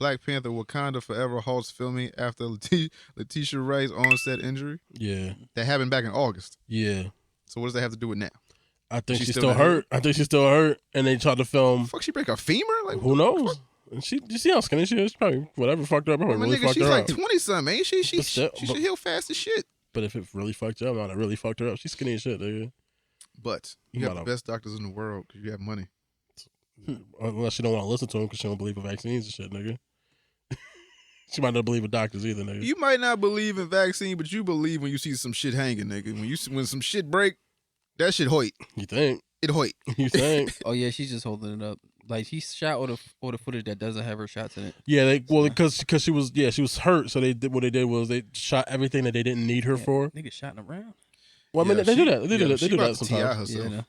Black Panther Wakanda Forever halts filming after Letitia Wright's onset injury. Yeah. That happened back in August. Yeah. So what does that have to do with now? I think she's still hurt. I think she's still hurt. And they tried to film. Fuck, she break a femur? Like, who knows? And you see how skinny she is? Probably whatever fucked her up. Probably really fucked her up. She's like 20-something, ain't she? She should heal fast as shit. But if it really fucked her up, it really fucked her up. She's skinny as shit, nigga. But you have the best doctors in the world because you have money. Unless she don't want to listen to them because she don't believe in vaccines and shit, nigga. She might not believe in doctors either, nigga. You might not believe in vaccine, but you believe when you see some shit hanging, nigga. When some shit break, that shit hoit. You think? It hoit. You think? Oh yeah, she's just holding it up. Like she shot all the footage that doesn't have her shots in it. Yeah, because she was hurt, so they shot everything that they didn't need her for. Nigga shotting around. Well, I mean, they do that. They do that sometimes. Yeah, no.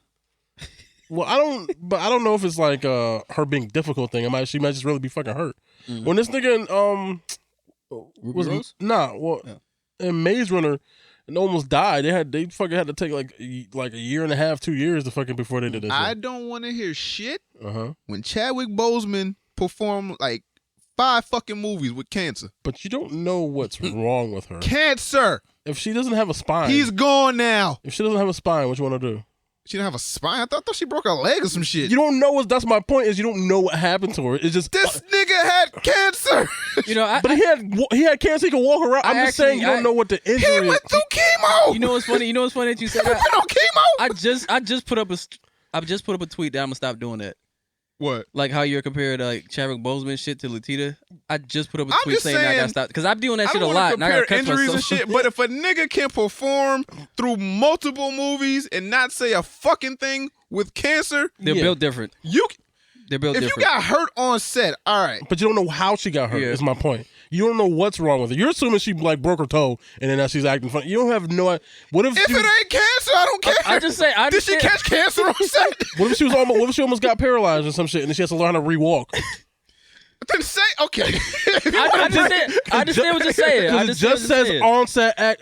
Well, I don't know if it's like her being difficult thing. She might just really be fucking hurt. Mm-hmm. When this nigga in Maze Runner and almost died. They fucking had to take like a year and a half, 2 years to fucking before they did this. I don't want to hear shit. When Chadwick Boseman performed like 5 fucking movies with cancer. But you don't know what's wrong with her. Cancer. If she doesn't have a spine, he's gone now. If she doesn't have a spine, what you want to do? She don't have a spine? I thought she broke her leg or some shit. You don't know that's my point. Is you don't know what happened to her. It's just this nigga had cancer. But he had cancer. He could walk around. I'm just saying you don't know what the injury is. He went through chemo. You know what's funny? that you said that. Been on chemo. I just put up a tweet that I'm gonna stop doing that. What? Like how you're comparing like Chadwick Boseman shit to Letitia. I just put up a tweet saying I gotta stop because I'm doing that shit a lot. And I gotta injuries and shit. But if a nigga can perform through multiple movies and not say a fucking thing with cancer, they're built different. They're built different. If you got hurt on set, all right. But you don't know how she got hurt. Is my point. You don't know what's wrong with her. You're assuming she like broke her toe and then now she's acting funny. You don't have no idea. What if it ain't cancer? I don't care. I just say. Did she catch cancer on set? What if she almost got paralyzed or some shit and then she has to learn how to rewalk? Then say okay. I understand what you're saying. It just says onset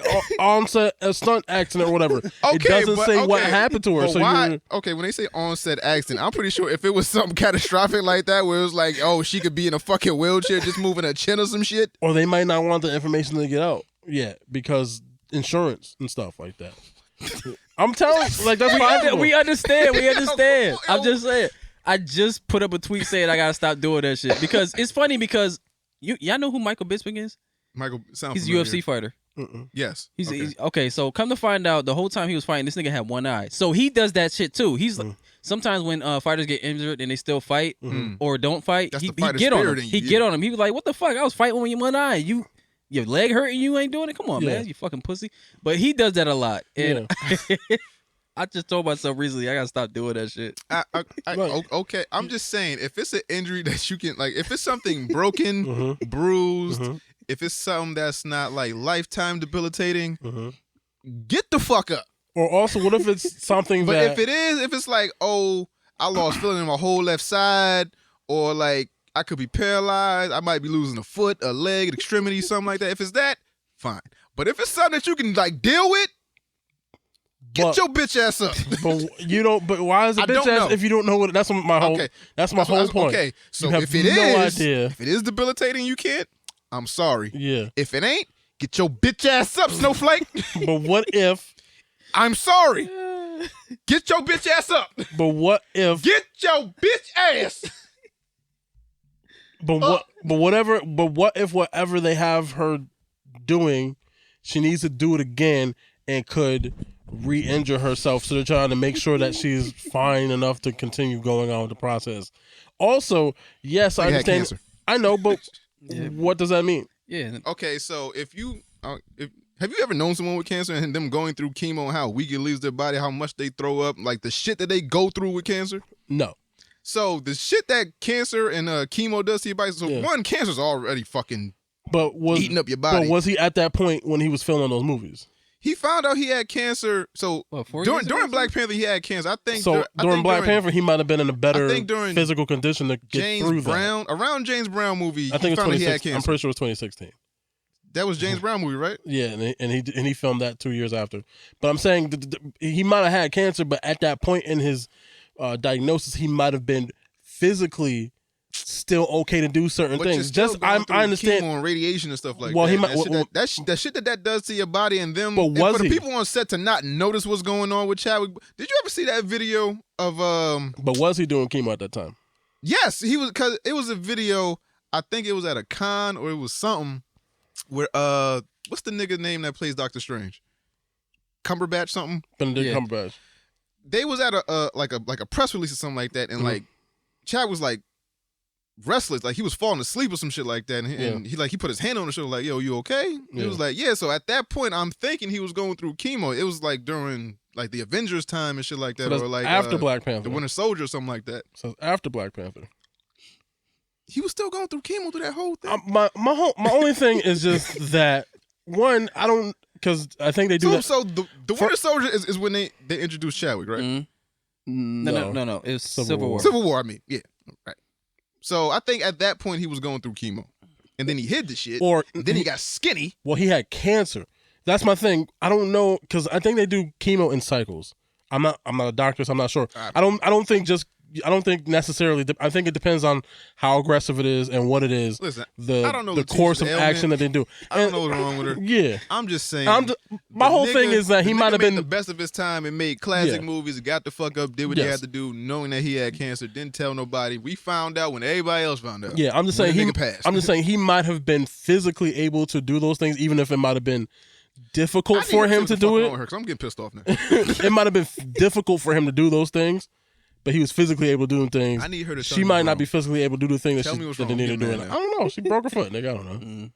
stunt accident or whatever. It doesn't say what happened to her. So when they say onset accident, I'm pretty sure if it was something catastrophic like that, where it was like, oh, she could be in a fucking wheelchair just moving her chin or some shit, or they might not want the information to get out yet because insurance and stuff like that. I'm telling you, like that's possible. We understand. I'm just saying. I just put up a tweet saying I gotta stop doing that shit because it's funny because y'all know who Michael Bisping is? He's a UFC fighter. Yes. He's okay. So come to find out, the whole time he was fighting, this nigga had one eye. So he does that shit too. He's like, sometimes when fighters get injured and they still fight or don't fight, he get on him. Get on him. He was like, "What the fuck? I was fighting with one eye. Your leg hurting, you ain't doing it. Come on, man, you fucking pussy." But he does that a lot. And I just told myself recently I gotta stop doing that shit. Okay, I'm just saying if it's an injury that you can like, if it's something broken, bruised, if it's something that's not like lifetime debilitating, get the fuck up. Or also, what if it's something if it's like, oh, I lost feeling in my whole left side, or like I could be paralyzed, I might be losing a foot, a leg, an extremity, something like that. If it's that, fine. But if it's something that you can like deal with, get your bitch ass up. But you don't. But why is it bitch ass if you don't know what? That's my whole. That's my whole point. Okay, so you have if it if it is debilitating, you can't. I'm sorry. Yeah. If it ain't, get your bitch ass up, Snowflake. But what if? I'm sorry. Get your bitch ass up. But what if? Get your bitch ass. But what? But whatever. But what if whatever they have her doing, she needs to do it again and could re-injure herself, so they're trying to make sure that she's fine enough to continue going on with the process. Also, yes, I understand. I know, but what does that mean? Yeah. Okay, so have you ever known someone with cancer and them going through chemo and how weak it leaves their body, how much they throw up, like the shit that they go through with cancer? No. So the shit that cancer and chemo does to your body. So one, cancer's already fucking eating up your body. But was he at that point when he was filming those movies? He found out he had cancer. So during Black Panther, he had cancer. I think during Black Panther, he might have been in a better physical condition to get through that. Around James Brown movie, I think he found he had cancer. I'm pretty sure it was 2016. That was James Brown movie, right? Yeah, and he filmed that 2 years after. But I'm saying he might have had cancer, but at that point in his diagnosis, he might have been physically still okay to do certain but things. Just I understand chemo and radiation and stuff like well, that. He might, that shit that does to your body and them. But was for the people on set to not notice what's going on with Chadwick? Did you ever see that video of But was he doing chemo at that time? Yes, he was, because it was a video. I think it was at a con or it was something where what's the nigga name that plays Doctor Strange? Cumberbatch something. Benedict Cumberbatch. They was at a press release or something like that, and like Chad was like restless, like he was falling asleep or some shit like that, and he put his hand on the shoulder like, "Yo, you okay?" He was like, "Yeah." So at that point, I'm thinking he was going through chemo. It was like during like the Avengers time and shit like that, or like after Black Panther, the Winter Soldier or something like that. So after Black Panther, he was still going through chemo through that whole thing. My only thing is just that one, I don't, because I think they do that. So the Winter Soldier is when they introduced Chadwick, right? Mm-hmm. No. It was Civil War. Civil War, I mean, yeah, right. So I think at that point he was going through chemo, and then he hid the shit, then he got skinny. Well, he had cancer. That's my thing. I don't know, because I think they do chemo in cycles. I'm not a doctor, so I'm not sure. I don't think necessarily. I think it depends on how aggressive it is and what it is. Listen, I don't know the course of action that they do. I don't know what's wrong with her. Yeah, I'm just saying. My whole thing is that he might have been the best of his time and made classic movies. Got the fuck up, did what he had to do, knowing that he had cancer. Didn't tell nobody. We found out when everybody else found out. Yeah, I'm just saying he might have been physically able to do those things, even if it might have been difficult for him to do it. I'm getting pissed off now. It might have been difficult for him to do those things, but he was physically able to do things. I need her to. She might not be physically able to do the thing that they need to do. I don't know. She broke her foot, nigga. I don't know.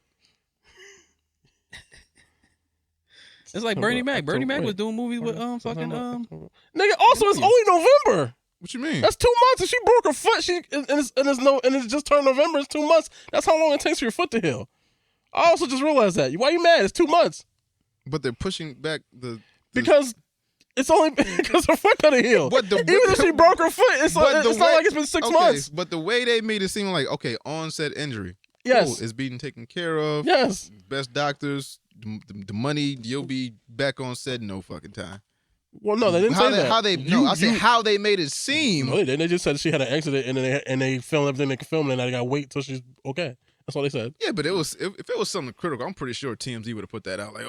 It's like Bernie Mac. Bernie Mac was doing movies with fucking Nigga. Also, it's only November. What you mean? That's 2 months, and she broke her foot. It's just turned November. It's 2 months. That's how long it takes for your foot to heal. I also just realized that. Why are you mad? It's 2 months. But they're pushing back because it's only because her foot couldn't heal. Even if she broke her foot, it's not like it's been 6 months. But the way they made it seem like, okay, onset injury. Yes. Cool, it's being taken care of. Yes. Best doctors, the money, you'll be back on set in no fucking time. Well, no, they didn't say that. I said how they made it seem. No, they just said she had an accident and they filmed everything they could film and they got to wait till she's okay. That's all they said. Yeah, but if it was something critical, I'm pretty sure TMZ would have put that out. Like,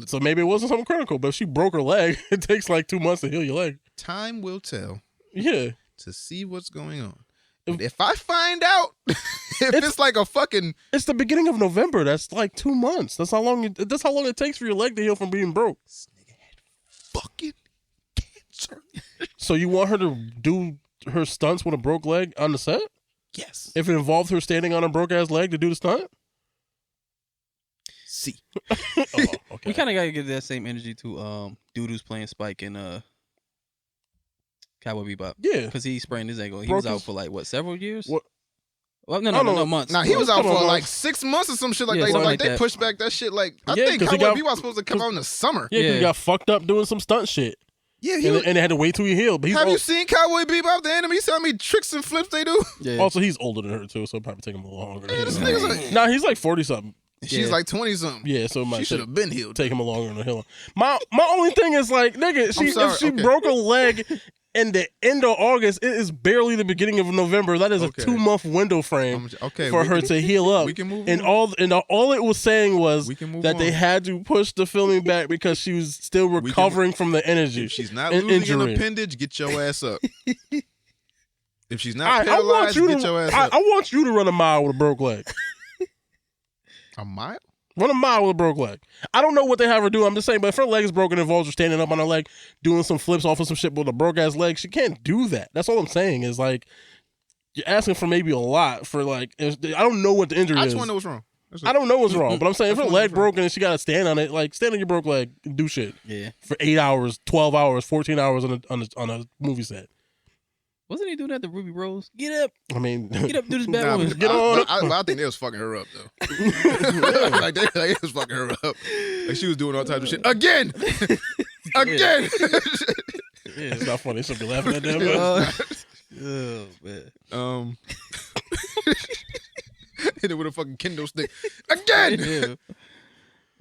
so maybe it wasn't something critical, but if she broke her leg, it takes like 2 months to heal your leg. Time will tell. Yeah. To see what's going on. If I find out, it's like a fucking. It's the beginning of November. That's like 2 months. That's how long it takes for your leg to heal from being broke. This nigga had fucking cancer. So you want her to do her stunts with a broke leg on the set? Yes. If it involved her standing on a broke ass leg to do the stunt? See. Okay. We kind of got to give that same energy to dude who's playing Spike in Cowboy Bebop. Yeah. Because he sprained his ankle. He was out for like, several years? What? Well, no, months. Nah, he was out for like 6 months or some shit like that. Like they pushed back that shit. Like I think Cowboy Bebop's supposed to come out in the summer. Yeah, because he got fucked up doing some stunt shit. Yeah, and they had to wait till he healed. But have you seen Cowboy Bebop, the anime? You see how many tricks and flips they do? Yeah. Also, he's older than her too, so it'll probably take him a little longer. Yeah, this nigga's like, nah, he's like 40-something. She's like 20-something. Yeah, so she should have been healed. Take him a longer to heal him. My only thing is like, nigga, if she broke a leg in the end of August, it is barely the beginning of November. That is a 2 month window frame for her to heal up. We can move and on. all it was saying was that they had to push the filming back because she was still recovering from the energy. If she's not losing an appendage, get your ass up. If she's not paralyzed, get your ass up. I want you to run a mile with a broke leg. A mile? Run a mile with a broke leg. I don't know what they have her do. I'm just saying, but if her leg is broken, involves her standing up on her leg, doing some flips off of some shit with a broke ass leg, she can't do that. That's all I'm saying is like, you're asking for maybe a lot for like, I don't know what the injury is. I just want to know what's wrong. I don't know what's wrong, but I'm saying if her leg broken and she got to stand on it, like stand on your broke leg and do shit. Yeah. For 8 hours, 12 hours, 14 hours on a movie set. Wasn't he doing that to Ruby Rose? Get up. I mean, get up, do this bad woman. Get on. I think they was fucking her up though. Like they was fucking her up. Like she was doing all types of shit again. Again. Yeah, it's not funny. Somebody laughing at that. Oh man. Hit it with a fucking kendo stick again.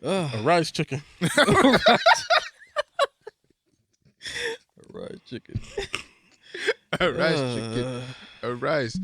Yeah. A rice chicken. Rice chicken. A rice chicken. A rice.